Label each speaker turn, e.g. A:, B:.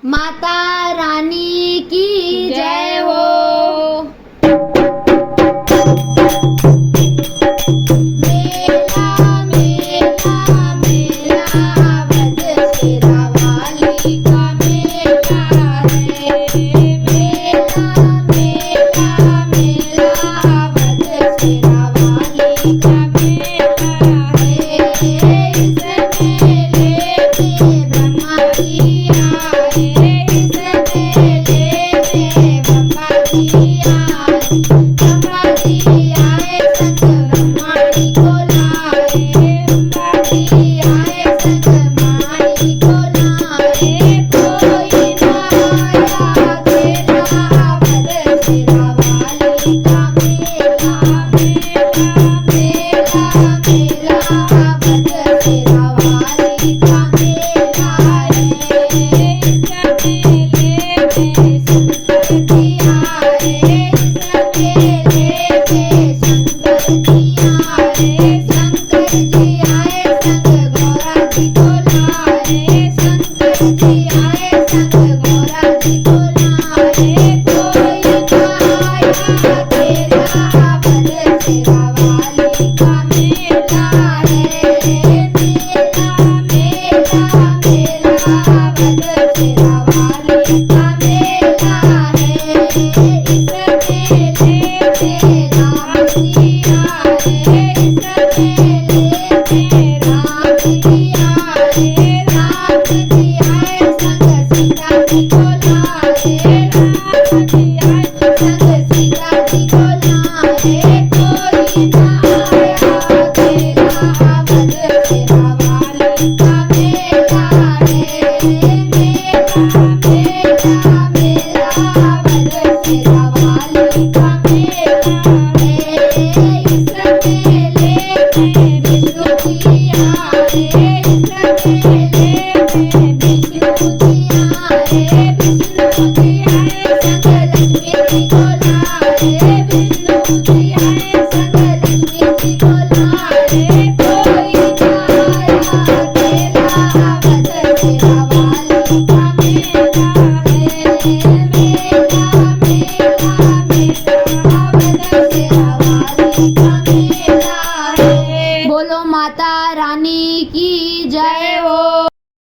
A: माता रानी की जय हो। मेला मेला मेला बदशेरा वाली का मेला है। मेला मेला मेला बदशेरा वाली का मेला है। इस मेले में ब्रह्मा जी आए। इस मेले में ब्रह्मा जी आए। ब्रह्मा जी आए संग ब्रह्माणी को लाए। ब्रह्मा जी आए संग ब्रह्माणी को लाए। कोई ना आया तेरा बदशेरा वाली का मेला। मेला मेला मेला बदशेरा वाली का मेला है। इस मेले में शंकर जी आए। इस मेले में शंकर जी आए। शंकर जी आए संग गौरा जी को लाए। शंकर जी आए संग गौरा जी को लाए। कोई ना आया तेरा बदशेरा वाली का मेला है। मेला मेला मेला बदशेरा वाली का मेला है। इस मेले में राम जी आए। इस मेले में राम जी आए। राम जी आए संग सीता जी को